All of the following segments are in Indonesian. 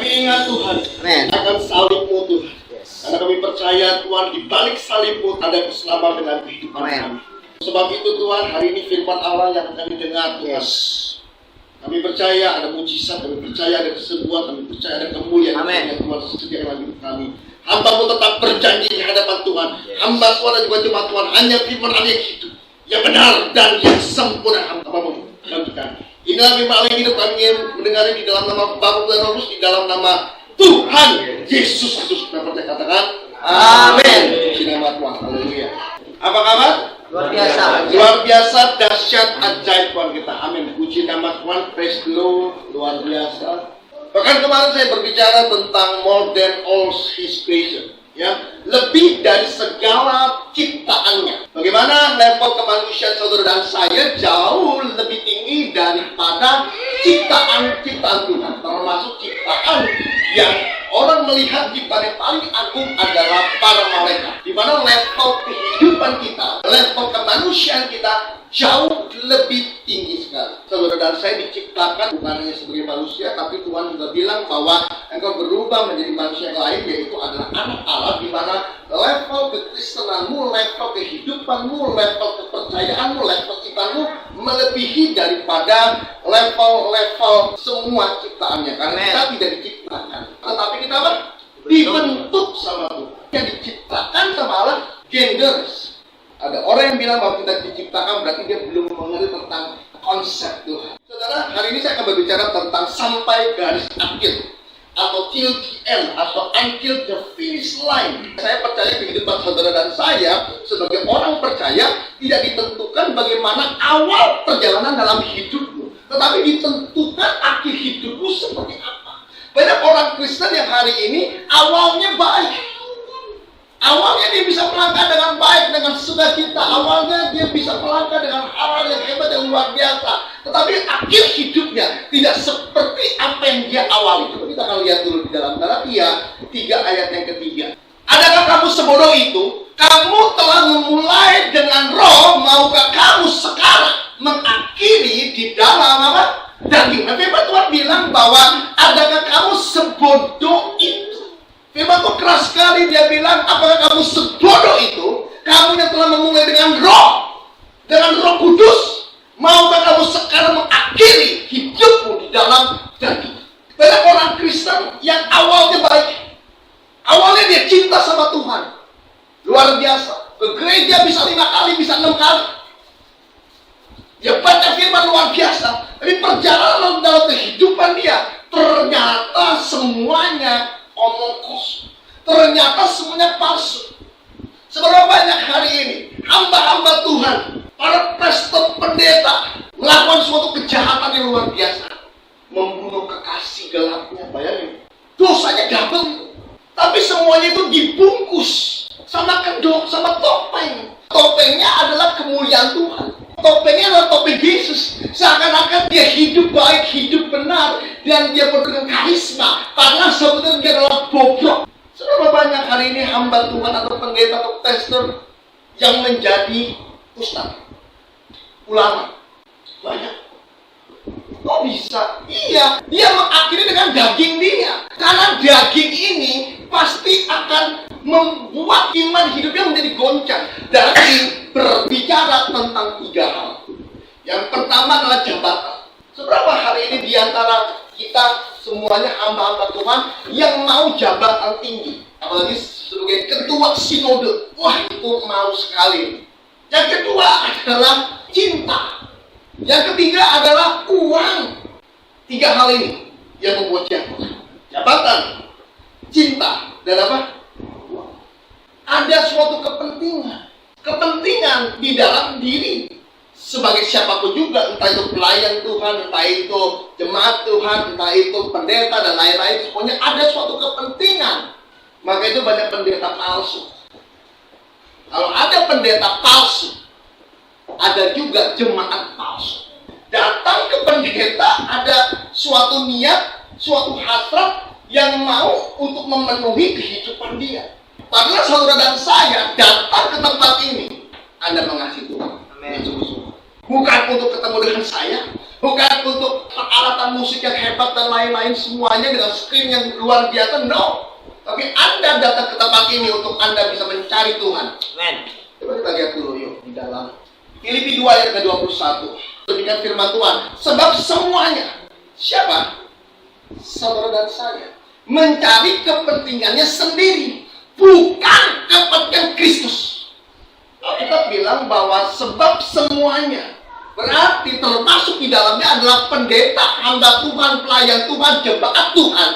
ingat Tuhan akan salibmu Tuhan. Karena kami percaya Tuhan di balik salibmu ada keselamatan dan kehidupan kami. Sebab itu Tuhan, hari ini firman Allah yang kami dengar Tuhan. Kami percaya ada mujizat, kami percaya ada kesembuhan, kami percaya ada kemuliaan yang Tuhan sediakan dalam hidup kami. Hamba-Mu tetap berjanji di hadapan Tuhan. Hamba Tuhan dan juga jemaat Tuhan hanya firman Allah yang hidup, yang benar dan yang sempurna. Hamba-Mu lanjutkan. Inilah firman Allah yang hidup, kami ingin mendengarnya di dalam nama Bapa dan Roh Kudus, di dalam nama Tuhan Yesus Kristus. Kita percaya, katakan amin. Di nama Tuhan. Haleluya. Apa kabar? Luar biasa. Luar biasa, dahsyat, ajaib Tuhan kita. Amin. Puji nama Tuhan. Praise the Lord. Luar biasa. Bahkan kemarin saya berbicara tentang more than all His creation, ya, lebih dari segala ciptaannya. Bagaimana level kemanusiaan saudara dan saya jauh lebih tinggi daripada ciptaan-ciptaan Tuhan, termasuk ciptaan yang orang melihat ciptaan yang paling agung adalah para malaikat. Di mana level kehidupan kita, level kemanusiaan kita jauh lebih tinggi sekali. Saudara dan saya diciptakan bukan hanya sebagai manusia, tapi Tuhan juga bilang bahwa engkau berubah menjadi manusia yang lain, yaitu adalah anak Allah, di mana level kekristenanmu, level kehidupanmu, level kepercayaanmu, level imanmu melebihi daripada level-level semua ciptaannya. Karena kita tidak diciptakan, tetapi kita apa? Dibentuk sama Tuhan. Yang diciptakan sama Allah genderis. Ada orang yang bilang bahwa kita diciptakan berarti dia belum mengerti tentang konsep Tuhan. Saudara, hari ini saya akan berbicara tentang sampai garis akhir, atau till the end, atau until the finish line. Saya percaya kehidupan saudara dan saya sebagai orang percaya tidak ditentukan bagaimana awal perjalanan dalam hidupmu, tetapi ditentukan akhir hidupmu seperti apa. Banyak orang Kristen yang hari ini awalnya baik. Awalnya dia bisa melangkah dengan baik, dengan sukacita. Awalnya dia bisa melangkah dengan hal yang hebat, yang luar biasa. Tetapi akhir hidupnya tidak seperti apa yang dia awali. Coba kita akan lihat dulu di dalam Galatia 3 ayat yang ketiga. Adakah kamu sebodoh itu? Kamu telah memulai dengan roh, maukah kamu sekarang mengakhiri di dalam apa? Daging. Tapi Tuhan bilang bahwa adakah kamu sebodoh itu? Firman Tuhan keras sekali, dia bilang, apakah kamu sebodoh itu? Kamu yang telah memulai dengan roh kudus, maukah kamu sekarang mengakhiri hidupmu di dalam daging? Banyak orang Kristen yang awalnya baik, awalnya dia cinta sama Tuhan, luar biasa, ke gereja bisa 5 kali, bisa 6 kali, dia baca firman luar biasa. Tapi perjalanan dalam kehidupan dia ternyata semuanya omong kosong. Ternyata semuanya palsu. Seberapa banyak hari ini hamba-hamba Tuhan, para pastor, pendeta melakukan suatu kejahatan yang luar biasa, membunuh kekasih gelapnya. Bayangin, dosanya double. Tapi semuanya itu dibungkus sama kedok, sama topeng. Topengnya adalah kemuliaan Tuhan. Topengnya adalah topeng Yesus. Seakan-akan dia hidup baik, hidup benar, dan dia penuh dengan karisma. Padahal sebetulnya dia adalah bobrok. Seberapa banyak hari ini hamba Tuhan atau pendeta atau pastor yang menjadi ustaz, ulama? Banyak. Kok bisa? Iya, dia mengakhiri dengan daging dia. Karena daging ini pasti akan membuat iman hidupnya menjadi goncang. Dari berbicara tentang 3 hal. Yang pertama adalah jabatan. Seberapa hari ini diantara kita semuanya hamba-hamba Tuhan yang mau jabatan tinggi, apalagi sebagai ketua sinode? Wah, itu mau sekali. Yang kedua adalah cinta. Yang ketiga adalah uang. 3 hal ini yang membuat jabatan, cinta, dan apa? Uang. Ada suatu kepentingan di dalam diri sebagai siapapun juga, entah itu pelayan Tuhan, entah itu jemaat Tuhan, entah itu pendeta dan lain-lain, semuanya ada suatu kepentingan. Maka itu banyak pendeta palsu. Kalau ada pendeta palsu, ada juga jemaat palsu. Datang ke pendeta ada suatu niat, suatu hasrat yang mau untuk memenuhi kehidupan dia. Padahal saudara dan saya datang ke tempat ini, Anda mengasihi Tuhan. Amin. Bukan untuk ketemu dengan saya, Bukan untuk peralatan musik yang hebat dan lain-lain semuanya dengan screen yang luar biasa, no. Tapi Anda datang ke tempat ini untuk Anda bisa mencari Tuhan. Amen. Coba kita lihat dulu yuk di dalam Filipi 2 ayat ke-21. Demikian firman Tuhan. Sebab semuanya, siapa? Saudara dan saya mencari kepentingannya sendiri, bukan kepentingan Kristus. Kita bilang bahwa sebab semuanya, berarti termasuk di dalamnya adalah pendeta, hamba Tuhan, pelayan Tuhan, jemaat Tuhan.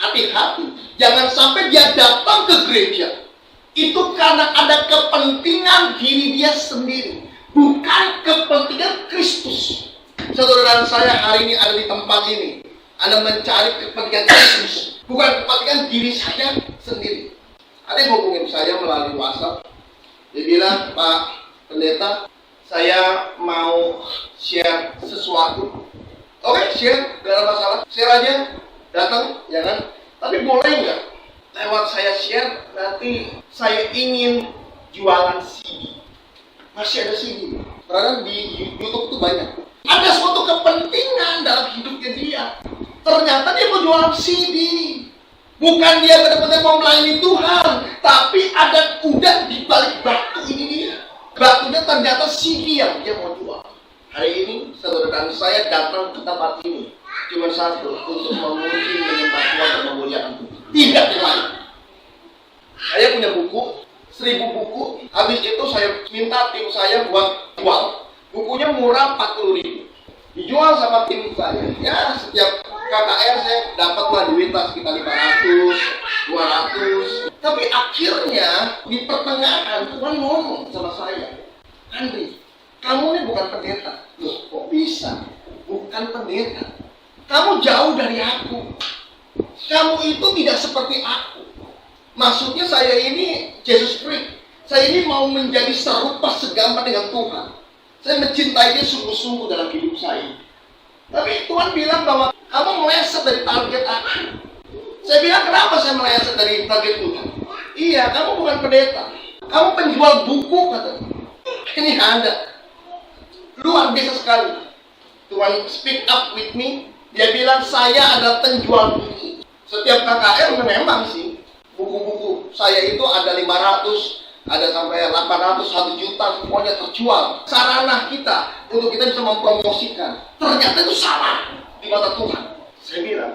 Hati-hati, jangan sampai dia datang ke gereja itu karena ada kepentingan diri dia sendiri, bukan kepentingan Kristus. Saudara dan saya hari ini ada di tempat ini, Anda mencari kepentingan Kristus, bukan kepentingan diri saya sendiri. Ada yang hubungin saya melalui WhatsApp. Dia bilang, Pak Pendeta, saya mau share sesuatu. Oke, share, gak ada masalah. Share aja, datang, ya kan? Tapi boleh nggak lewat saya share, nanti saya ingin jualan CD. Masih ada CD. Karena di YouTube tuh banyak. Ada suatu kepentingan dalam hidupnya dia. Ternyata dia mau jualan CD. Bukan dia benar-benar mau melayani Tuhan, tapi ada udang di balik batu ini dia. Batunya ternyata CD yang dia mau jual. Hari ini saudara dan saya datang ke tempat ini cuma satu, untuk memuji, menyembah Tuhan dan memuliakan Tuhan. Tidak yang lain. Saya punya buku 1000 buku. Habis itu saya minta tim saya buat jual. Bukunya murah 40.000. Dijual sama tim saya. Ya setiap KKR saya dapatlah duit sekitar 500, 200. Tapi akhirnya di pertengahan Tuhan ngomong sama saya, Andri, kamu ini bukan pendeta. Loh, kok bisa? Bukan pendeta. Kamu jauh dari aku. Kamu itu tidak seperti aku. Maksudnya saya ini Jesus freak. Saya ini mau menjadi serupa segambar dengan Tuhan. Saya mencintai dia sungguh-sungguh dalam hidup saya. Tapi Tuhan bilang bahwa kamu meleset dari target aku. Saya bilang, kenapa saya meleset dari target Tuhan? Iya, kamu bukan pendeta. Kamu penjual buku, katanya. Ini Anda. Luar biasa sekali. Tuhan speak up with me. Dia bilang, saya adalah penjual buku. Setiap KKR memang sih, buku-buku saya itu ada 500, ada sampai 800, 1 juta, semuanya terjual. Sarana kita, untuk kita bisa mempromosikan. Ternyata itu salah di mata Tuhan. Saya bilang,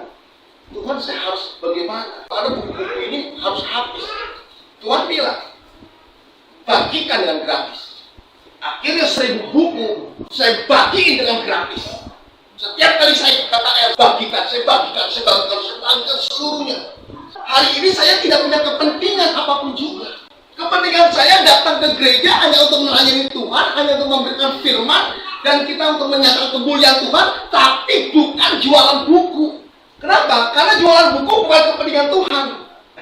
Tuhan saya harus bagaimana? Ada buku-buku ini harus habis. Tuhan bilang, bagikan dengan gratis. Akhirnya 1000 buku, saya bagiin dengan gratis. Setiap kali saya KKR, saya bagikan seluruhnya. Hari ini saya tidak punya kepentingan apapun juga. Kepentingan saya datang ke gereja hanya untuk melayani Tuhan, hanya untuk memberikan firman, dan kita untuk menyatakan kemuliaan Tuhan, tapi bukan jualan buku. Kenapa? Karena jualan buku bukan kepentingan Tuhan.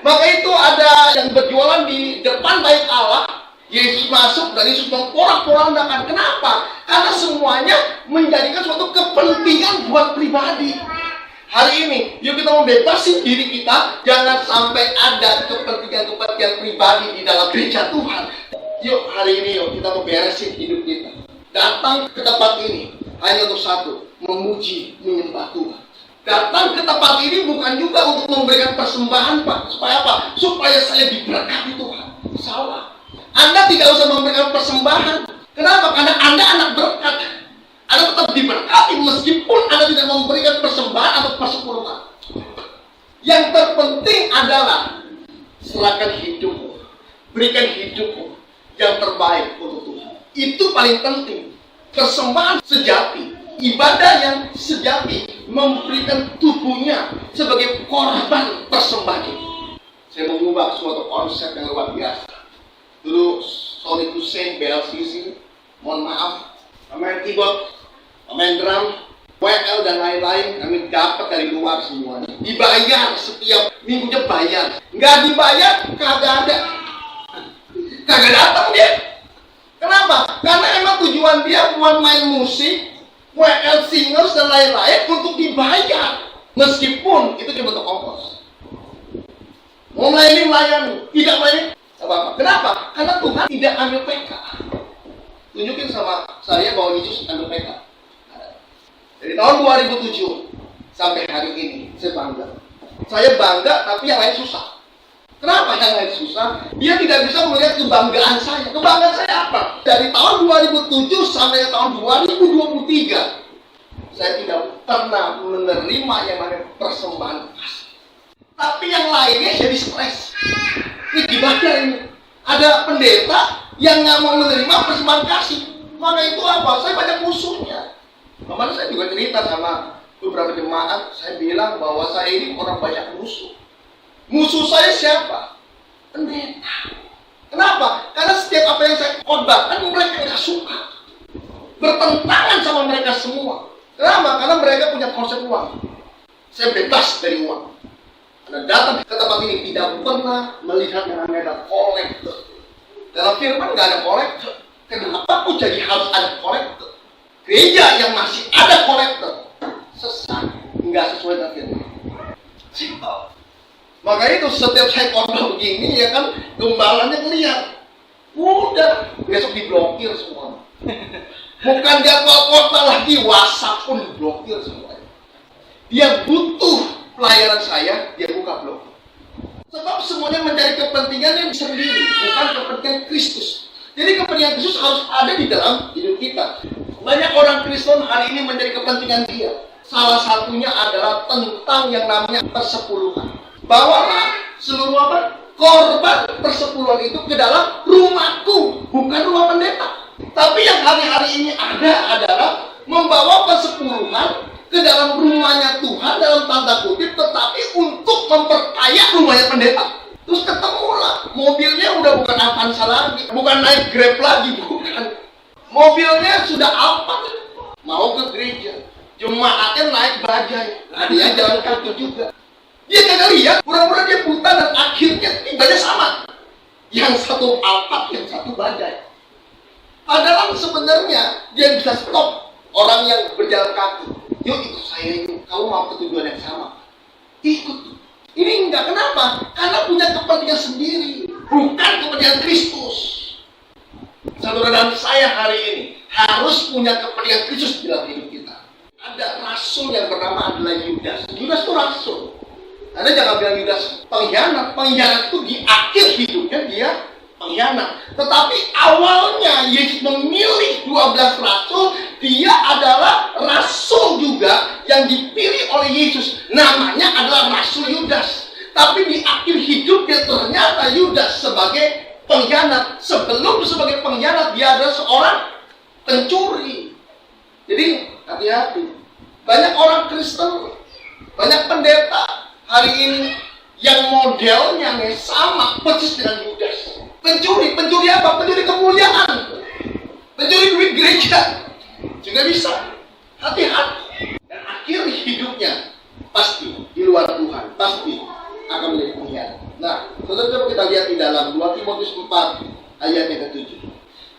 Maka itu ada yang berjualan di depan bait Allah. Yesus masuk dan Yesus memporak-porandakan. Kenapa? Karena semuanya menjadikan suatu kepentingan buat pribadi. Hari ini, yuk kita membebasin diri kita. Jangan sampai ada kepentingan-kepentingan pribadi di dalam gereja Tuhan. Yuk hari ini yuk kita memberesin hidup kita. Datang ke tempat ini hanya untuk satu, memuji, menyembah Tuhan. Datang ke tempat ini bukan juga untuk memberikan persembahan, Pak. Supaya apa? Supaya saya diberkati Tuhan. Salah. Anda tidak usah memberikan persembahan. Kenapa? Karena Anda anak berkat. Anda tetap diberkati meskipun Anda tidak memberikan persembahan atau persepuluhan. Yang terpenting adalah serahkan hidupmu, berikan hidupmu yang terbaik untuk Tuhan. Itu paling penting. Persembahan sejati, ibadah yang sejati, memberikan tubuhnya sebagai korban persembahan. Saya mengubah suatu konsep yang luar biasa. Dulu Sonic Hussein, BLCC, mohon maaf, pemain keyboard, pemain drum, WL dan lain-lain, kami dapat dari luar semuanya. Dibayar setiap minggunya bayar. Nggak dibayar, kagak ada. Kagak datang dia. Kenapa? Karena emang tujuan dia buat main musik, WL singers dan lain-lain untuk dibayar. Meskipun itu cuma untuk ongkos. Mau melayani, tidak melayani. Apa-apa. Kenapa? Karena Tuhan tidak ambil PK. Tunjukin sama saya bahwa Yesus ambil PK. Dari tahun 2007 sampai hari ini saya bangga. Saya bangga, tapi yang lain susah. Kenapa yang lain susah? Dia tidak bisa melihat kebanggaan saya. Kebanggaan saya apa? Dari tahun 2007 sampai tahun 2023, saya tidak pernah menerima yang namanya persembahan kasih. Tapi yang lainnya jadi stres. Ini gimana ini? Ada pendeta yang nggak mau menerima persembahan kasih. Maka itu apa? Saya banyak musuhnya. Kemarin saya juga cerita sama beberapa jemaat. Saya bilang bahwa saya ini orang banyak musuh. Musuh saya siapa? Pendeta. Kenapa? Karena setiap apa yang saya khotbahkan mereka nggak suka. Bertentangan sama mereka semua. Kenapa? Karena mereka punya konsep uang. Saya bebas dari uang. Anda datang ke tempat ini tidak pernah melihat yang namanya ada kolektor. Dalam firman nggak ada kolektor. Kenapa kok jadi harus ada kolektor? Gereja yang masih ada kolektor sesat, nggak sesuai dengan firman. Simple. Makanya itu setiap saya khotbah begini ya kan gembalanya ngeliat. Udah besok diblokir semua. Bukan jadwal khotbah lagi, WhatsApp pun diblokir semuanya. Dia butuh pelayanan saya, dia buka blog. Sebab semuanya mencari kepentingannya sendiri, bukan kepentingan Kristus. Jadi kepentingan Kristus harus ada di dalam hidup kita. Banyak orang Kristen hari ini mencari kepentingan dia. Salah satunya adalah tentang yang namanya persepuluhan. Bawalah seluruh korban persepuluhan itu ke dalam rumahku, bukan rumah pendeta. Tapi yang hari-hari ini ada adalah membawa persepuluhan ke dalam rumahnya Tuhan dalam tanda kutip, tetapi untuk memperkaya rumahnya pendeta. Terus ketemulah mobilnya udah bukan Avanza lagi, bukan naik Grab lagi, bukan. Mobilnya sudah Alphard, mau ke gereja, jemaatnya naik bajai, dia jalan kaki juga. Dia kagak lihat, pura-pura dia buta dan akhirnya tibanya sama. Yang satu Alphard, yang satu bajai. Padahal sebenarnya dia bisa stop orang yang berjalan kaki. Yuk ikut saya ini, kamu mau ke tujuan yang sama. Ikut. Ini enggak, kenapa? Karena punya kepentingan sendiri, bukan kepentingan Kristus. Saudara dan saya hari ini harus punya kepentingan Kristus di dalam hidup kita. Ada rasul yang bernama adalah Yudas. Yudas itu rasul. Anda jangan bilang Yudas pengkhianat. Pengkhianat itu di akhir hidupnya dia pengkhianat. Tetapi awalnya Yesus memilih 12 rasul. Dia adalah rasul juga yang dipilih oleh Yesus. Namanya adalah Rasul Yudas. Tapi di akhir hidupnya ternyata Yudas sebagai pengkhianat. Sebelum sebagai pengkhianat dia adalah seorang pencuri. Jadi hati-hati. Banyak orang Kristen, banyak pendeta hari ini yang modelnya sama persis dengan Yudas. Pencuri apa? Pencuri kemuliaan, pencuri duit gereja juga bisa. Hati-hati. Dan akhir hidupnya pasti di luar Tuhan, pasti akan menjadi pengkhianat. Nah, saudara, kita lihat di dalam 2 Timotius 4 ayat yang ke-7.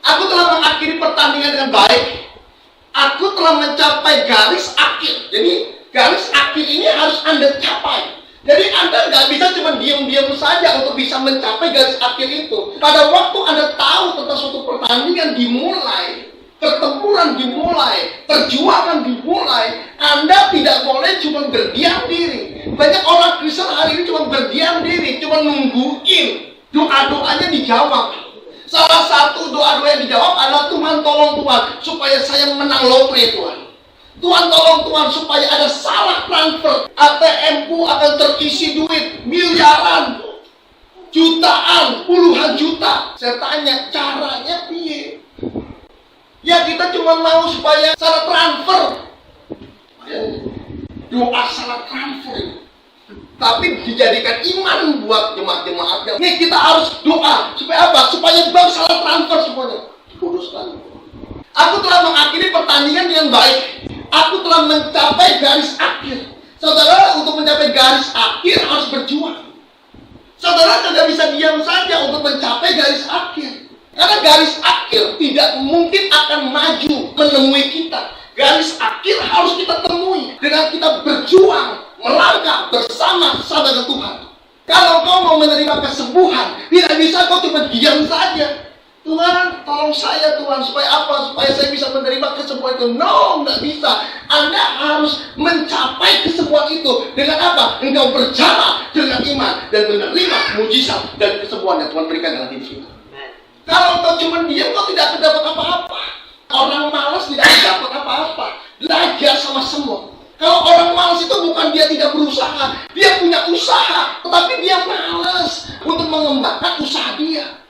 Aku telah mengakhiri pertandingan dengan baik. Aku telah mencapai garis akhir. Jadi garis akhir ini harus Anda capai. Jadi Anda nggak bisa cuma diam-diam saja untuk bisa mencapai garis akhir itu. Pada waktu Anda tahu tentang suatu pertandingan dimulai, pertempuran dimulai, perjuangan dimulai, Anda tidak boleh cuma berdiam diri. Banyak orang Kristen hari ini cuma berdiam diri, cuma nungguin doa-doanya dijawab. Salah satu doa-doa yang dijawab adalah Tuhan tolong Tuhan supaya saya menang lotre Tuhan. Tuhan tolong Tuhan supaya ada salah transfer, ATM-ku akan terisi duit miliaran, jutaan, puluhan juta. Saya tanya caranya piye? Ya kita cuma mau supaya salah transfer. Doa salah transfer. Tapi dijadikan iman buat jemaat-jemaat. Nih kita harus doa supaya apa? Supaya bank salah transfer semuanya. Bodoh sekali. Aku telah mengakhiri pertandingan dengan baik. Aku telah mencapai garis akhir. Saudara, untuk mencapai garis akhir harus berjuang. Saudara tidak bisa diam saja untuk mencapai garis akhir. Karena garis akhir tidak mungkin akan maju menemui kita. Garis akhir harus kita temui dengan kita berjuang, melangkah bersama dengan Tuhan. Kalau kau mau menerima kesembuhan, tidak bisa kau cuma diam saja. Tuhan, tolong saya Tuhan, supaya apa? Supaya saya bisa menerima kesembuhan itu. No, nggak bisa. Anda harus mencapai kesembuhan itu. Dengan apa? Engkau berjalan dengan iman dan menerima mujizat dan kesembuhan yang Tuhan berikan dalam hidup kita. Kalau engkau cuma diam, engkau tidak akan dapat apa-apa. Orang malas tidak akan dapat apa-apa. Belajar sama semua. Kalau orang malas itu bukan dia tidak berusaha, dia punya usaha, tetapi dia malas untuk mengembangkan usaha dia.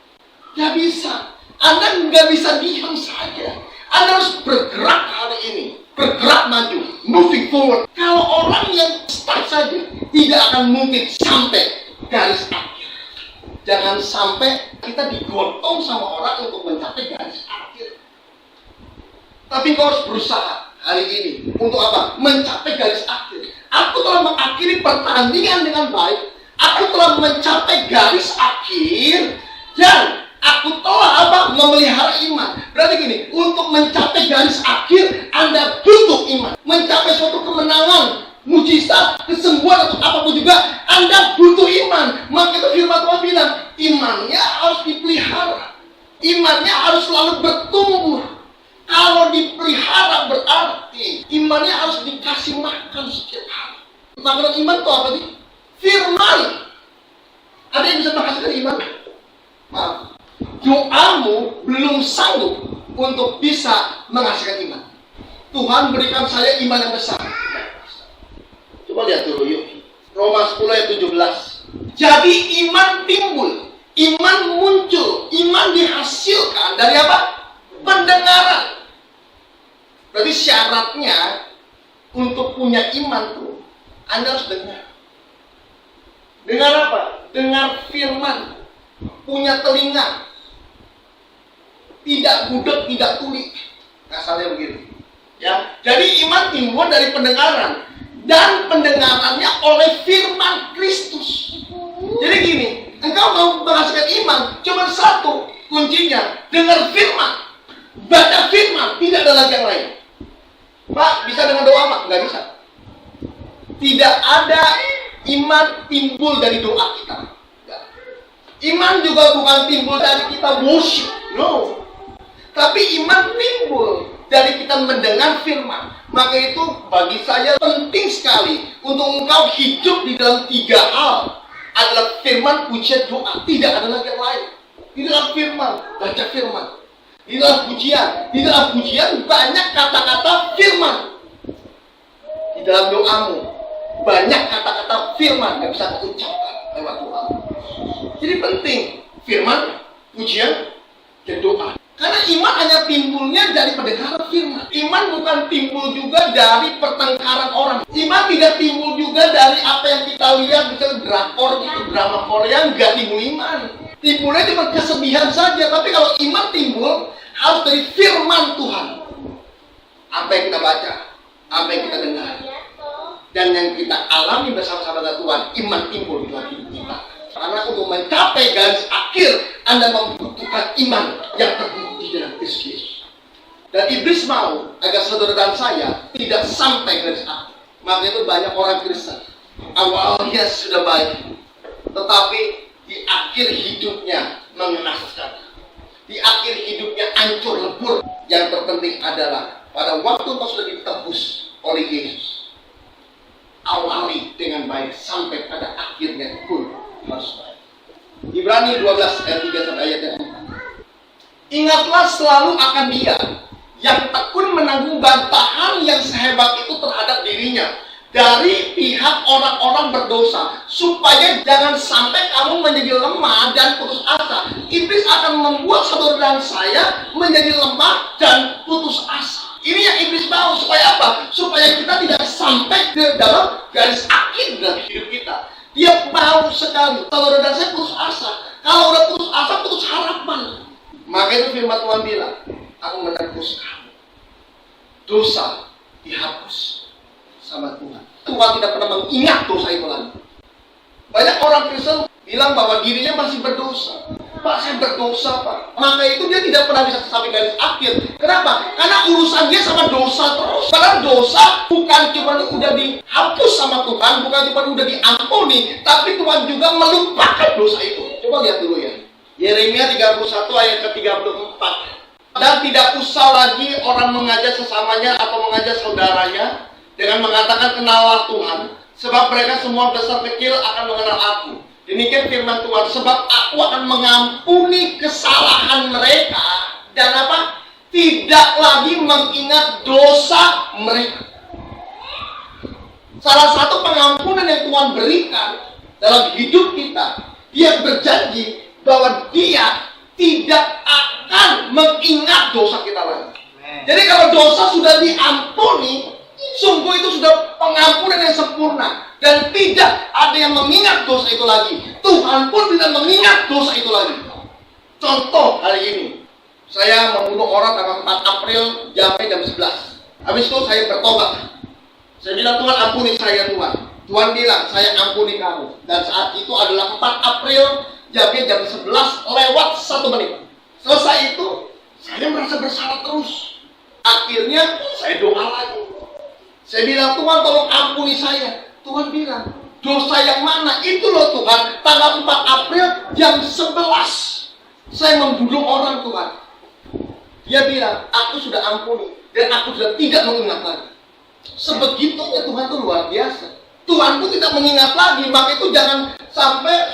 Gak bisa. Anda nggak bisa diam saja. Anda harus bergerak hari ini. Bergerak maju. Moving forward. Kalau orang yang stuck saja, tidak akan mungkin sampai garis akhir. Jangan sampai kita digotong sama orang untuk mencapai garis akhir. Tapi kau harus berusaha hari ini. Untuk apa? Mencapai garis akhir. Aku telah mengakhiri pertandingan dengan baik. Aku telah mencapai garis akhir. Dan aku telah memelihara iman. Berarti gini, untuk mencapai garis akhir, Anda butuh iman. Mencapai suatu kemenangan, mujizat, kesembuhan atau apapun juga, Anda butuh iman. Maka itu firman Tuhan bilang, imannya harus dipelihara. Imannya harus selalu bertumbuh. Kalau dipelihara berarti imannya harus dikasih makan setiap hari. Makanan iman itu apa sih? Firman. Ada yang bisa menghasilkan iman? Maaf. Doamu belum sanggup untuk bisa menghasilkan iman. Tuhan berikan saya iman yang besar. Coba lihat dulu yuk. Roma 10 ayat 17. Jadi iman timbul, iman muncul, iman dihasilkan dari apa? Pendengaran. Berarti syaratnya untuk punya iman tuh, Anda harus dengar. Dengar apa? Dengar firman. Punya telinga. Tidak budak, tidak tuli. Kasarnya begitu. Ya, jadi iman timbul dari pendengaran. Dan pendengarannya oleh firman Kristus. Jadi gini, engkau mau menghasilkan iman, cuma satu kuncinya, dengar firman. Baca firman, tidak ada lagi yang lain. Pak, bisa dengan doa, Pak? Nggak bisa. Tidak ada iman timbul dari doa kita. Iman juga bukan timbul dari kita worship. No. Tapi iman timbul dari kita mendengar firman. Maka itu bagi saya penting sekali untuk engkau hidup di dalam 3 hal. Adalah firman, pujian, doa. Tidak ada lagi yang lain. Di dalam firman, baca firman. Di dalam pujian. Di dalam pujian banyak kata-kata firman. Di dalam doamu banyak kata-kata firman yang bisa kau ucapkan lewat doamu. Jadi penting firman, pujian, dan doa. Karena iman hanya timbulnya dari pendengaran firman. Iman bukan timbul juga dari pertengkaran orang. Iman tidak timbul juga dari apa yang kita lihat, misalnya drakor gitu, drama Korea, nggak timbul iman. Timbulnya cuma kesedihan saja. Tapi kalau iman timbul harus dari firman Tuhan. Apa yang kita baca, apa yang kita dengar, dan yang kita alami bersama-sama dengan Tuhan, iman timbul di dalam hidup kita. Karena untuk mencapai garis akhir, Anda membutuhkan iman yang teguh di dalam Kristus. Dan iblis mau agar saudara dan saya tidak sampai garis akhir. Maka itu banyak orang Kristen awalnya sudah baik, tetapi di akhir hidupnya mengenaskan. Di akhir hidupnya hancur lebur. Yang terpenting adalah pada waktu kau sudah ditebus oleh Yesus, awali dengan baik sampai pada akhirnya pun harus baik. Ibrani 12 ayat 3 sampai ayat yang 4. Ingatlah selalu akan Dia yang tekun menanggung bantahan yang sehebat itu terhadap dirinya dari pihak orang-orang berdosa, supaya jangan sampai kamu menjadi lemah dan putus asa. Iblis akan membuat saudara dan saya menjadi lemah dan putus asa. Ini yang iblis mau, supaya apa? Supaya kita tidak sampai ke dalam garis akhir dalam hidup kita. Dia mau sekali saudara dan saya putus asa. Kalau udah putus asa, putus harapan. Maka itu firman Tuhan bilang, aku menebus kamu. Dosa dihapus sama Tuhan. Tuhan tidak pernah mengingat dosa itu lagi. Banyak orang Kristen bilang bahwa dirinya masih berdosa. Pak, saya berdosa, Pak. Maka itu dia tidak pernah bisa sampai garis akhir. Kenapa? Karena urusan dia sama dosa terus. Karena dosa bukan cuma udah dihapus sama Tuhan, bukan cuma udah diampuni, tapi Tuhan juga melupakan dosa itu. Coba lihat dulu ya. Yeremia 31 ayat ke-34. Dan tidak usah lagi orang mengajak sesamanya atau mengajak saudaranya dengan mengatakan kenallah Tuhan, sebab mereka semua besar kecil akan mengenal aku. Demikian firman Tuhan, sebab aku akan mengampuni kesalahan mereka dan apa? Tidak lagi mengingat dosa mereka. Salah satu pengampunan yang Tuhan berikan dalam hidup kita, Dia berjanji bahwa Dia tidak akan mengingat dosa kita lagi. Jadi kalau dosa sudah diampuni, sungguh itu sudah pengampunan yang sempurna. Dan tidak ada yang mengingat dosa itu lagi. Tuhan pun tidak mengingat dosa itu lagi. Contoh hari ini, saya membunuh orang tanggal 4 April jam 11. Habis itu saya bertobat. Saya bilang, Tuhan ampuni saya Tuhan. Tuhan bilang, saya ampuni kamu. Dan saat itu adalah 4 April jam 11 lewat 1 menit. Selesai itu, saya merasa bersalah terus. Akhirnya saya doa lagi. Saya bilang, Tuhan tolong ampuni saya. Tuhan bilang, dosa yang mana? Itu loh Tuhan, tanggal 4 April jam 11 saya membunuh orang Tuhan. Dia bilang, aku sudah ampuni dan aku sudah tidak mengingat lagi. Sebegitunya Tuhan itu luar biasa. Tuhan pun tidak mengingat lagi. Maka itu jangan sampai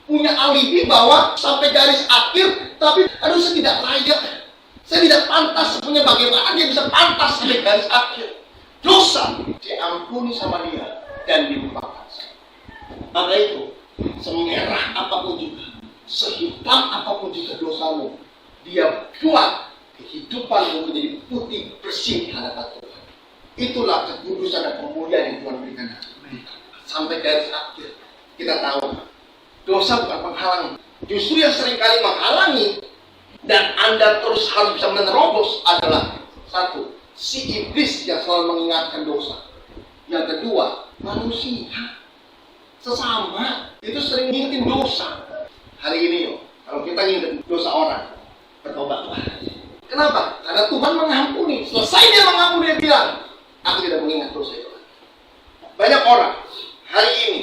punya alibi bahwa sampai garis akhir, tapi aduh saya tidak layak, saya tidak pantas. Sebenarnya bagaimana dia bisa pantas sampai garis akhir? Dosa diampuni sama Dia dan dilupakan. Maka itu, semerah apapun juga, sehitam apapun juga dosamu, Dia buat kehidupanmu menjadi putih bersih di hadapan Tuhan. Itulah kekudusan dan kemuliaan yang Tuhan berikan. Sampai garis akhir kita tahu dosa bukan penghalang. Justru yang seringkali menghalangi dan Anda terus harus bisa menerobos adalah satu, si iblis yang selalu mengingatkan dosa. Yang kedua, manusia sesama itu sering ngingetin dosa. Hari ini kalau kita ngingetin dosa orang, bertobatlah. Kenapa? Karena Tuhan mengampuni. Selesai Dia mengampuni, Dia bilang, aku tidak mengingat dosa itu. Banyak orang hari ini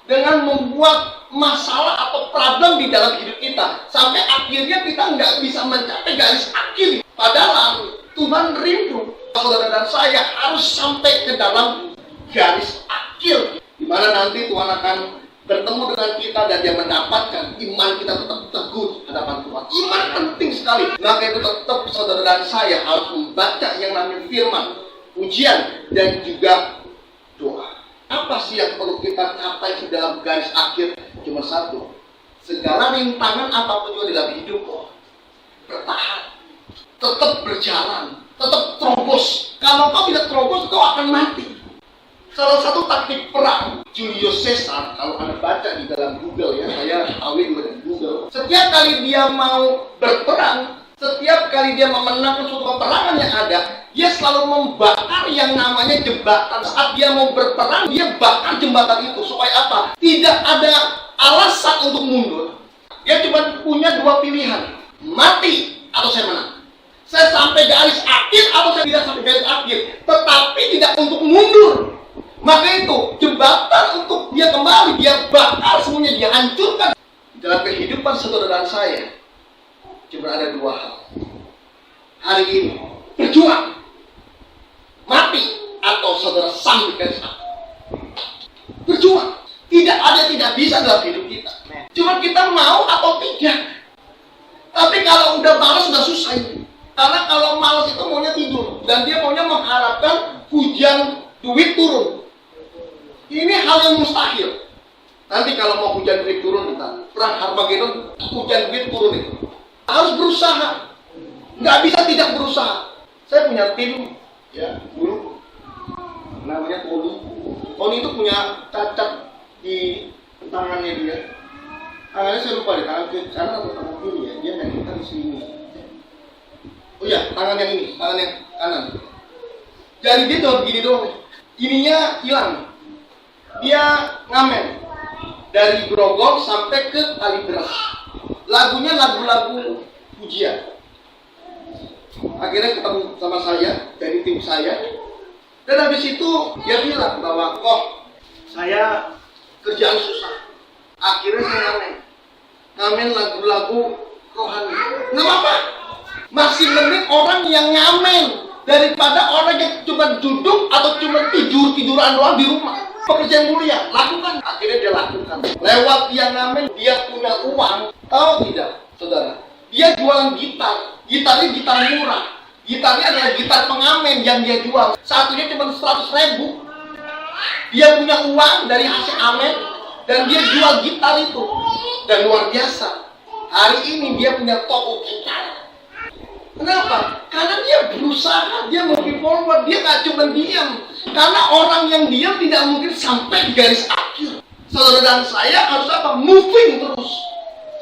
dengan membuat masalah atau problem di dalam hidup kita, sampai akhirnya kita nggak bisa mencapai garis akhir. Padahal Tuhan rindu saudara dan saya harus sampai ke dalam garis akhir, di mana nanti Tuhan akan bertemu dengan kita dan Dia mendapatkan iman kita tetap teguh di hadapan Tuhan. Iman penting sekali. Maka itu tetap saudara dan saya harus membaca yang namanya firman, ujian, dan juga doa. Apa sih yang perlu kita capai di dalam garis akhir? Cuma satu, segala rintangan apapun juga dalam hidup, bertahan, tetap berjalan, tetap terobos. Kalau kau tidak terobos, kau akan mati. Salah satu taktik perang Julius Caesar, kalau Anda baca di dalam Google ya, saya awin dengan Google. Setiap kali dia mau berperang, setiap kali dia memenangkan suatu peperangan yang ada, dia selalu membakar yang namanya jembatan. Saat dia mau berperang, dia bakar jembatan itu. Supaya apa? Tidak ada alasan untuk mundur. Dia cuma punya dua pilihan, mati atau saya menang. Saya sampai garis akhir atau saya tidak sampai garis akhir, tetapi tidak untuk mundur. Maka itu jembatan untuk dia kembali, dia bakar semuanya, dia hancurkan. Dalam kehidupan saudara dan saya cuma ada dua hal. Hari ini berjuang, mati atau saudara sampai garis akhir. Berjuang. Tidak ada tidak bisa dalam hidup kita. Cuma kita mau atau tidak. Tapi kalau udah malas sudah susah ini. Karena kalau malas itu maunya tidur dan dia maunya mengharapkan hujan duit turun. Ini hal yang mustahil. Nanti kalau mau hujan duit turun kita, perang Harmagedon, hujan duit turun itu. Harus berusaha. Nggak bisa tidak berusaha. Saya punya tim ya dulu namanya Tony. Tony itu punya cacat di tangannya dia. Tangannya saya lupa deh, tangan kiri kanan atau tangan kiri ya. Dia nyanyikan di sini. Oh iya, tangan yang ini, tangan yang kanan. Jadi dia cuma begini doang. Ininya hilang. Dia ngamen dari Grogol sampai ke Kalideres. Lagunya lagu-lagu pujian. Akhirnya ketemu sama saya dari tim saya. Dan habis itu dia bilang bahwa kok saya kerjaan susah. Akhirnya saya ngamen lagu-lagu rohani. Nggak apa-apa. Masih mending orang yang ngamen daripada orang yang cuma duduk atau cuma tiduran doang di rumah. Pekerjaan mulia, lakukan. Akhirnya dia lakukan. Lewat dia ngamen, dia punya uang. Tahu tidak, saudara? Dia jualan gitar. Gitarnya gitar murah. Gitarnya adalah gitar pengamen yang dia jual. Satunya cuma 100.000. Dia punya uang dari hasil amen dan dia jual gitar itu. Dan luar biasa. Hari ini dia punya toko gitar. Kenapa? Karena dia berusaha, dia moving forward, dia nggak cuma diam. Karena orang yang diam tidak mungkin sampai di garis akhir. Saudara dan saya harus apa? Moving terus.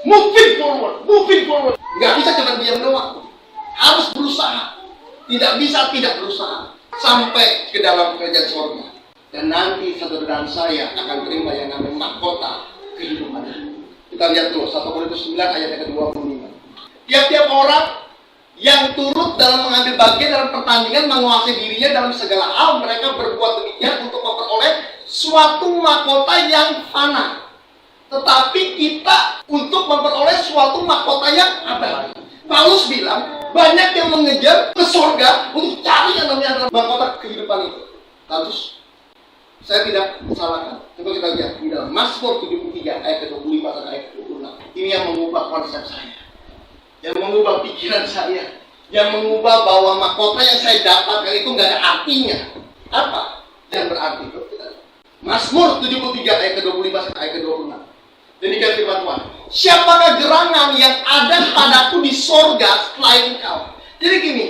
Moving forward, moving forward. Nggak bisa cuma diam doang. Harus berusaha. Tidak bisa tidak berusaha. Sampai ke dalam kerajaan surga. Dan nanti saudara dan saya akan terima yang namanya mahkota kehidupan. Kita lihat dulu 1 Korintus 9 ayat yang ke-25. Tiap-tiap orang yang turut dalam mengambil bagian dalam pertandingan menguasai dirinya dalam segala hal, mereka berbuat demikian untuk memperoleh suatu mahkota yang fana. Tetapi kita untuk memperoleh suatu mahkota yang abadi. Paulus bilang, banyak yang mengejar ke surga untuk cari yang namanya mahkota kehidupan itu. Terus saya tidak salahkan. Coba kita lihat di dalam Mazmur 73 ayat ke-25 sampai ayat ke-26. Ini yang mengubah konsep saya, yang mengubah pikiran saya, yang mengubah bahwa mahkota yang saya dapatkan itu nggak ada artinya. Apa yang berarti? Mazmur 73 ayat ke-25 sampai ayat ke-26. Demikian firman Tuhan. Siapakah gerangan yang ada padaku di sorga selain Engkau? Jadi gini,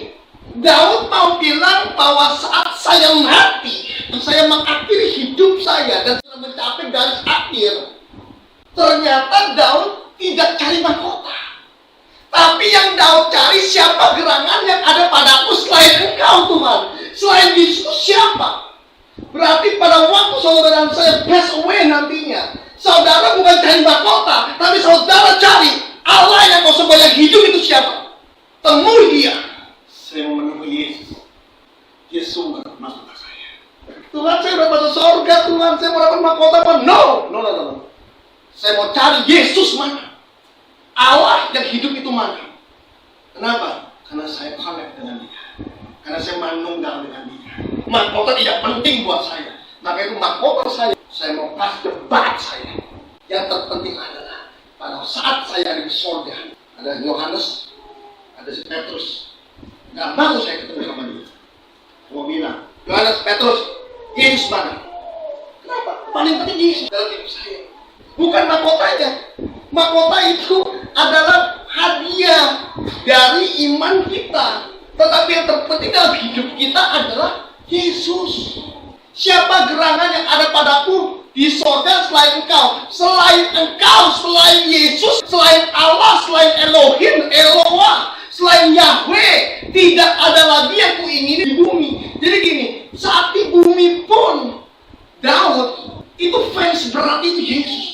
Daud mau bilang bahwa saat saya mati, saya mengakhiri hidup saya dan sudah mencapai garis akhir, ternyata Daud tidak cari mahkota. Tapi yang Daud cari, siapa gerangan yang ada padaku selain Engkau Tuhan? Selain Yesus siapa? Berarti pada waktu saudara dan saya pass away nantinya, saudara bukan cari mahkota, tapi saudara cari Allah yang kau sembah yang hidup itu siapa? Temui dia. Saya mau menemui Yesus. Dia sumber mahkota saya. Tuhan, saya udah masuk surga, Tuhan, saya mau dapat mahkota apa? No. Saya mau cari Yesus mana? Allah yang hidup itu mana? Kenapa? Karena saya connect dengan dia. Karena saya manunggal dengan dia. Mahkota tidak penting buat saya. Maka itu mahkota saya mau pas debat saya. Yang terpenting adalah pada saat saya ada di surga, ada Yohanes, ada si Petrus. Gak mau saya ketemu sama dia. Mau bilang, Yohanes, Petrus, Yesus mana? Kenapa? Paling penting Yesus dalam hidup saya. Bukan mahkotanya. Mahkota itu adalah hadiah dari iman kita. Tetapi yang terpenting dalam hidup kita adalah Yesus. Siapa gerangan yang ada padaku di sorga selain Engkau? Selain Engkau, selain Yesus, selain Allah, selain Elohim, Eloah, selain Yahweh, tidak ada lagi yang kuingini di bumi. Jadi gini, saat di bumi pun Daud itu fans berarti itu Yesus.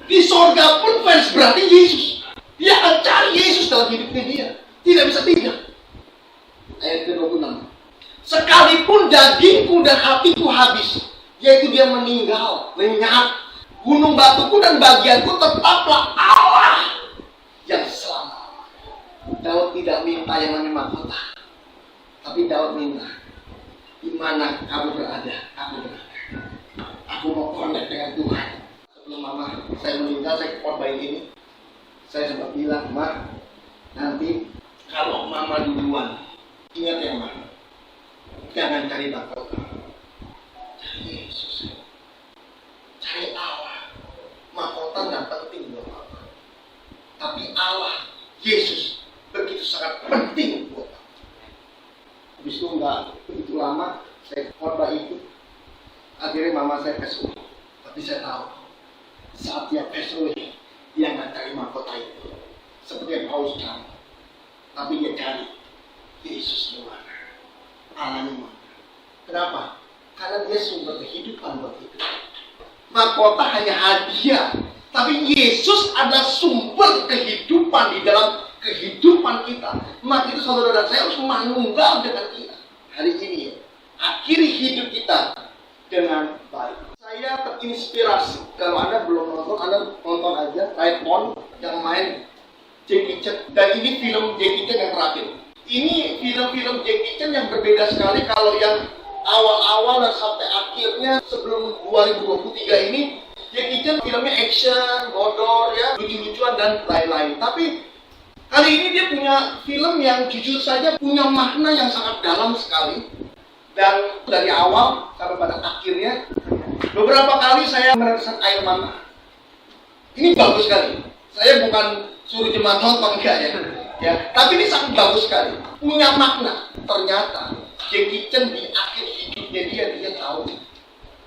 Di sorga pun fans berarti Yesus. Dia akan cari Yesus dalam hidupnya dia. Tidak bisa tidak. Ayat ke-26. Sekalipun dagingku dan hatiku habis, yaitu dia meninggal, lenyap, gunung batuku dan bagianku tetaplah Allah yang selamat. Daud tidak minta yang namanya mahkota, tapi Daud minta, di mana kamu berada, aku berada. Aku mau connect dengan Tuhan. Sebelum mama saya meninggal, saya khotbah ini, saya sempat bilang, Ma, nanti kalau mama duluan, ingat ya, Ma, jangan cari mahkota, cari Yesus, cari Allah. Mahkota nggak penting buat apa, tapi Allah, Yesus begitu sangat penting buat apa. Habis itu nggak begitu lama saya khotbah itu, akhirnya mama saya PSU, tapi saya tahu saat dia PSU dia nggak cari mahkota itu seperti yang Paulus cari, tapi dia cari Yesus di mana. Alami mana? Kenapa? Karena dia sumber kehidupan buat kita. Mahkota hanya hadiah, tapi Yesus adalah sumber kehidupan di dalam kehidupan kita. Maka itu saudara dan saya harus manunggal dengan kita. Hari ini ya, akhiri hidup kita dengan baik. Saya terinspirasi. Kalau Anda belum nonton, Anda nonton aja. Raid On yang main Jackie Chan. Dan ini film Jackie Chan yang terakhir. Ini film-film Jackie Chan yang berbeda sekali. Kalau yang awal-awal dan sampai akhirnya sebelum 2023 ini, Jackie Chan filmnya action, bodor, ya, lucu-lucuan dan lain-lain. Tapi kali ini dia punya film yang jujur saja punya makna yang sangat dalam sekali. Dan dari awal sampai pada akhirnya, beberapa kali saya menetes air mata. Ini bagus sekali. Saya bukan suruh jemaat nonton, enggak ya. Tapi ini sangat bagus sekali. Punya makna. Ternyata Jackie Chan di akhir hidupnya dia tahu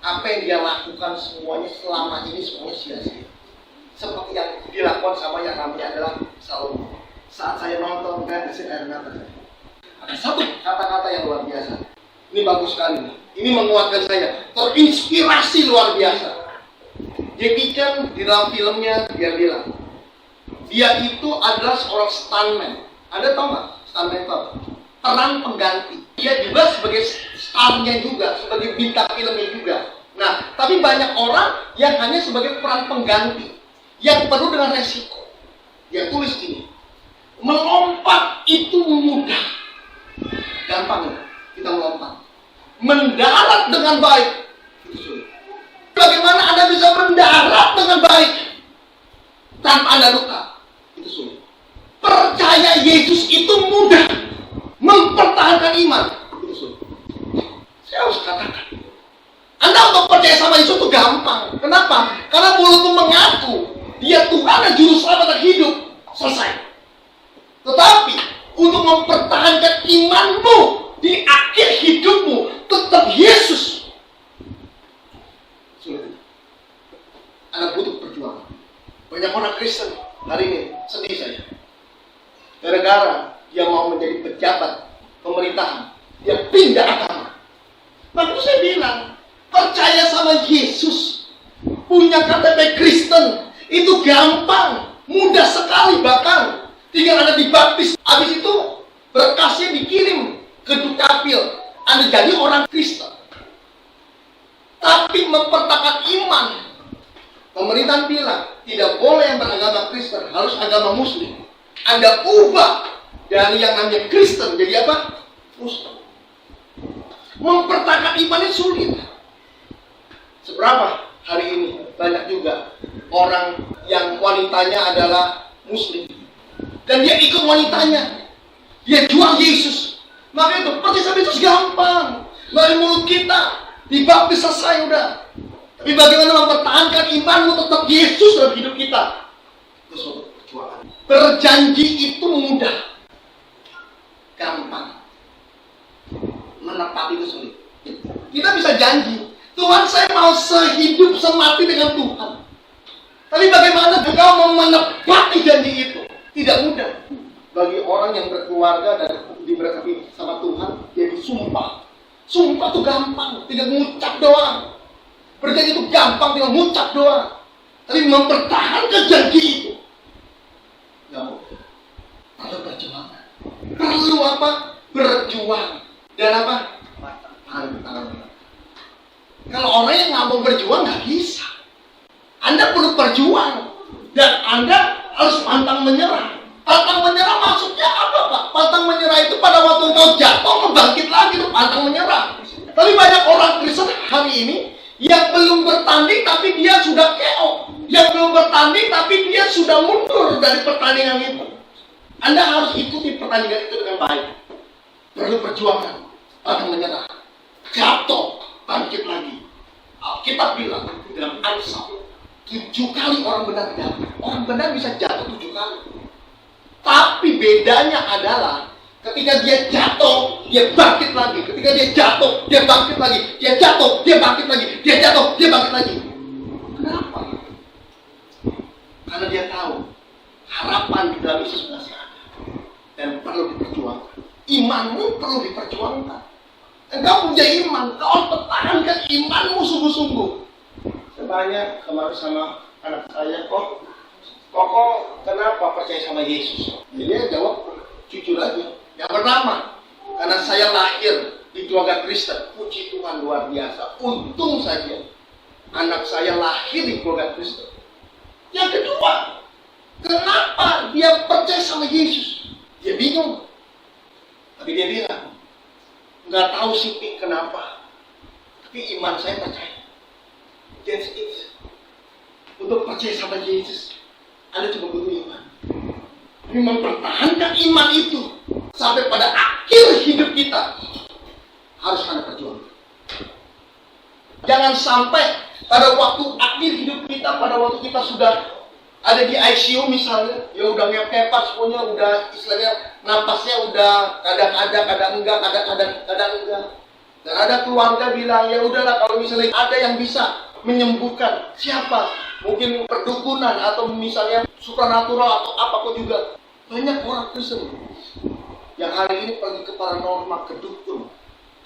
apa yang dia lakukan semuanya selama ini semuanya sia-sia. Seperti yang dilakukan sama yang namanya adalah Salomo. Saat saya nonton, saya kasih air mata. Ada satu kata-kata yang luar biasa. Ini bagus sekali. Ini menguatkan saya. Terinspirasi luar biasa. Jackie Chan di dalam filmnya dia bilang, dia itu adalah seorang stuntman. Anda tahu nggak stuntman itu apa? Peran pengganti. Dia juga sebagai starnya juga, sebagai bintang filmnya juga. Nah, tapi banyak orang yang hanya sebagai peran pengganti, yang penuh dengan resiko. Dia tulis ini, melompat itu mudah, gampang ya, kita melompat. Mendarat dengan baik itu sulit. Bagaimana Anda bisa mendarat dengan baik tanpa Anda luka? Itu sulit. Percaya Yesus itu mudah. Mempertahankan iman itu sulit. Saya harus katakan, Anda untuk percaya sama Yesus itu gampang. Kenapa? Karena mulutmu mengaku Dia Tuhan dan Juru Selamat dan hidup, selesai. Tetapi untuk mempertahankan imanmu di akhir hidupmu, tetap Yesus sulit. Anda butuh perjuangan. Banyak orang Kristen hari ini sedih saya, gara-gara dia mau menjadi pejabat pemerintahan, dia pindah agama. Maka saya bilang, percaya sama Yesus, punya KTP Kristen, itu gampang, mudah sekali. Bahkan tinggal Anda dibaptis, habis itu berkasnya dikirim ke Dukcapil, Anda jadi orang Kristen. Tapi mempertahankan iman, pemerintahan bilang tidak boleh yang beragama Kristen, harus agama Muslim. Anda ubah dari yang namanya Kristen jadi apa? Muslim. Mempertahankan imannya sulit. Seberapa hari ini banyak juga orang yang wanitanya adalah Muslim dan dia ikut wanitanya, dia jual Yesus. Maka itu percaya sama Yesus gampang, dari mulut kita dibaptis selesai udah. Tapi bagaimana mempertahankan imanmu tetap Yesus dalam hidup kita? Itu suatu perjuangan. Berjanji itu mudah, gampang. Menepati itu sulit. Kita bisa janji, Tuhan saya mau sehidup semati dengan Tuhan. Tapi bagaimana engkau mau menepati janji itu? Tidak mudah. Bagi orang yang berkeluarga dan diberkati sama Tuhan, dia disumpah. Sumpah itu gampang, tinggal ngucap doang. Berjanji itu gampang, tinggal ngucap doang. Tapi mempertahankan janji itu nggak mudah. Perlu perjuangan. Perlu apa? Berjuang. Dan apa? Pantang. Kalau orang yang nggak mau berjuang nggak bisa. Anda perlu berjuang dan Anda harus pantang menyerah. Pantang menyerah maksudnya apa, Pak? Pantang menyerah itu pada waktu engkau jatuh membangkit lagi, itu pantang menyerah. Tapi banyak orang Kristen hari ini yang belum bertanding tapi dia sudah KO. Yang belum bertanding tapi dia sudah mundur dari pertandingan itu. Anda harus ikuti pertandingan itu dengan baik. Perlu perjuangan, pantang menyerah. Jatuh, bangkit lagi. Alkitab bilang dalam Amsal, 7 kali orang benar jatuh. Orang benar bisa jatuh 7 kali. Tapi bedanya adalah ketika dia jatuh, dia bangkit lagi. Ketika dia jatuh, dia bangkit lagi. Dia jatuh, dia bangkit lagi. Dia jatuh, dia bangkit lagi. Kenapa? Karena dia tahu harapan di dalam Yesus masih ada dan perlu diperjuangkan. Imanmu perlu diperjuangkan. Engkau punya iman, kau pertahankan imanmu sungguh-sungguh. Sebanyak kemarin sama anak saya, kok kenapa percaya sama Yesus? Dia jawab jujur aja. Yang pertama, karena saya lahir di keluarga Kristen. Puji Tuhan luar biasa. Untung saja anak saya lahir di keluarga Kristen. Yang kedua, kenapa dia percaya sama Yesus. Dia bingung. Tapi dia bilang, nggak tahu sih kenapa. Tapi iman saya percaya. That's it. Untuk percaya sama Yesus, Anda cuma butuh iman. Tapi mempertahankan iman itu sampai pada akhir hidup kita harus Anda perjuangkan. Jangan sampai pada waktu akhir hidup kita, pada waktu kita sudah ada di ICU misalnya, ya udah ngepet semuanya, udah istilahnya napasnya udah kadang ada, kadang enggak, kadang enggak. Dan ada keluarga bilang, ya udahlah kalau misalnya ada yang bisa menyembuhkan, siapa? Mungkin perdukunan atau misalnya supranatural atau apapun juga. Banyak orang Kristen yang hari ini pergi ke paranormal, ke dukun.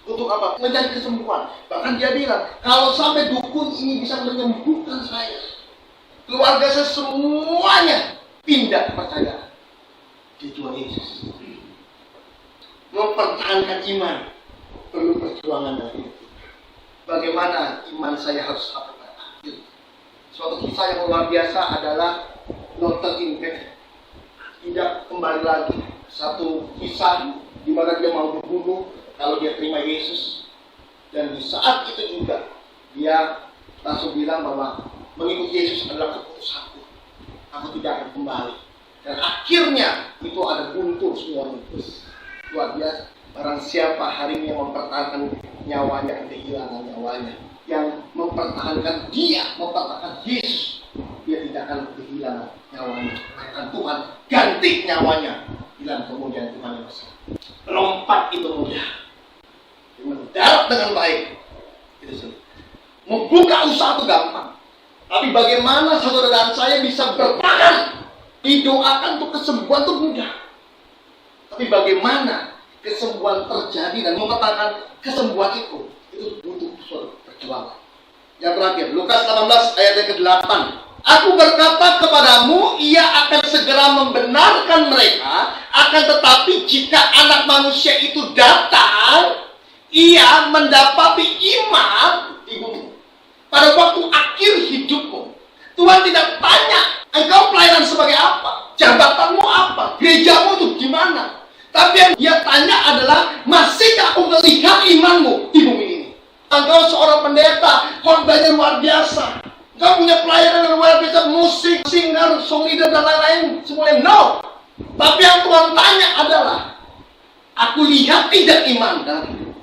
Untuk apa? Mencari kesembuhan. Bahkan dia bilang, kalau sampai dukun ini bisa menyembuhkan saya, keluarga saya semuanya pindah percaya di Tuhan Yesus. Mempertahankan iman perlu perjuangan dalam hidup kita. Bagaimana iman saya harus sampai pada akhir. Suatu kisah yang luar biasa adalah Luther King. Tidak kembali lagi. Satu kisah di mana dia mau dibunuh kalau dia terima Yesus. Dan di saat itu juga dia langsung bilang bahwa mengikuti Yesus adalah keputusanku. Aku tidak akan kembali. Dan akhirnya itu ada guntur semuanya. Luar biasa. Barang siapa hari ini yang mempertahankan nyawanya dan kehilangan nyawanya, yang mempertahankan dia, mempertahankan Yesus, dia tidak akan kehilangan nyawanya. Akan Tuhan ganti nyawanya dalam kemudian Tuhan yang besar. Lompat itu mudah, mendarat dengan baik itu sulit. Membuka usaha itu gampang, tapi bagaimana saudara dan saya bisa bertahan? Didoakan untuk kesembuhan itu mudah, tapi bagaimana kesembuhan terjadi dan mempertahankan kesembuhan itu butuh suatu perjuangan. Yang terakhir, Lukas 18 ayat yang ke-8. Aku berkata kepadamu, ia akan segera membenarkan mereka, akan tetapi jika anak manusia itu datang, ia mendapati iman di bumi. Pada waktu akhir hidupmu, Tuhan tidak tanya, engkau pelayanan sebagai apa? Jabatanmu apa? Gerejamu itu di mana? Tapi yang dia tanya adalah, masihkah aku melihat imanmu di bumi ini? Engkau seorang pendeta, khotbahnya luar biasa. Engkau punya pelayanan yang luar biasa, musik, singer, song leader, dan lain-lain. Semuanya no. Tapi yang Tuhan tanya adalah, aku lihat tidak iman dalam hidup.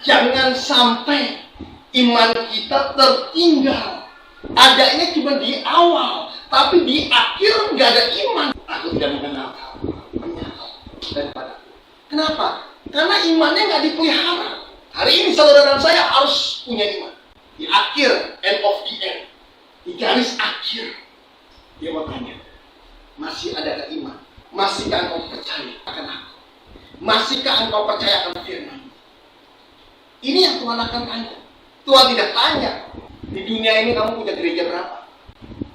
Jangan sampai iman kita tertinggal. Adanya cuma di awal, tapi di akhir nggak ada iman. Aku tidak mengenal kau. Daripada. Kenapa? Karena imannya nggak dipelihara. Hari ini saudara dan saya harus punya iman. Di akhir, end of the end, di garis akhir, dia mau tanya, masih adakah iman? Masihkah engkau percaya akan aku? Masihkah engkau percaya akan firman? Ini yang Tuhan akan tanya. Tuhan tidak tanya, di dunia ini kamu punya gereja berapa?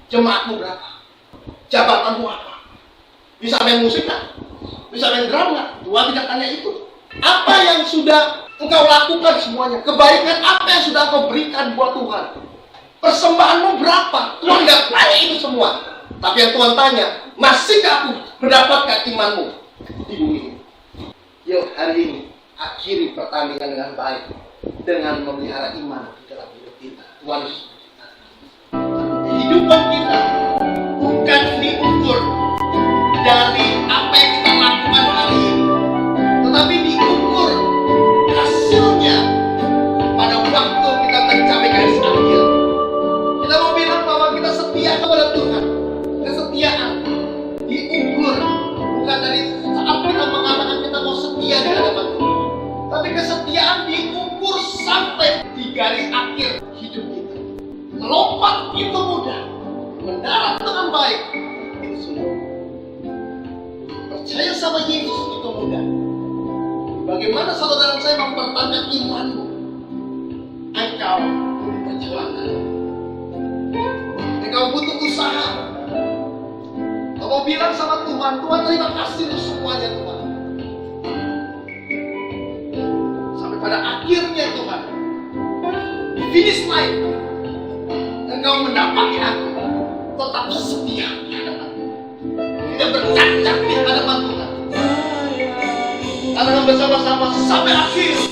Jemaatmu berapa? Jabatanmu apa? Bisa main musik nggak? Bisa main drum nggak? Tuhan tidak tanya itu. Apa yang sudah engkau lakukan semuanya? Kebaikan apa yang sudah engkau berikan buat Tuhan? Persembahanmu berapa? Tuhan tidak tanya itu semua. Tapi yang Tuhan tanya, masihkah aku mendapatkan imanmu di bumi ini? Yuk hari ini, akhiri pertandingan dengan baik, dengan memelihara iman di dalam hidup kita. Tuhan Yesus memberkati. Kehidupan kita bukan diukur dari apa yang kita lakukan hari ini, tetapi diukur hasilnya pada waktu kita mencapai garis akhir. Kita mau bilang bahwa kita setia kepada Tuhan. Kesetiaan diukur bukan dari saat kita mengatakan kita mau setia di hadapan Tuhan, tapi kesetiaan diukur sampai di garis akhir hidup kita. Melompat itu mudah, mendarat dengan baik itu sulit. Percaya sama Yesus itu mudah. Bagaimana saudara dan saya mempertahankan imanmu? Engkau butuh perjuangan. Engkau butuh usaha. Kau mau bilang sama Tuhan, Tuhan terima kasih untuk semuanya Tuhan. Sampai pada akhirnya Tuhan, di finish line, Engkau mendapati aku tetap setia di hadapan. Tidak bercacat di hadapan Tuhan. bersama-sama sampai akhir.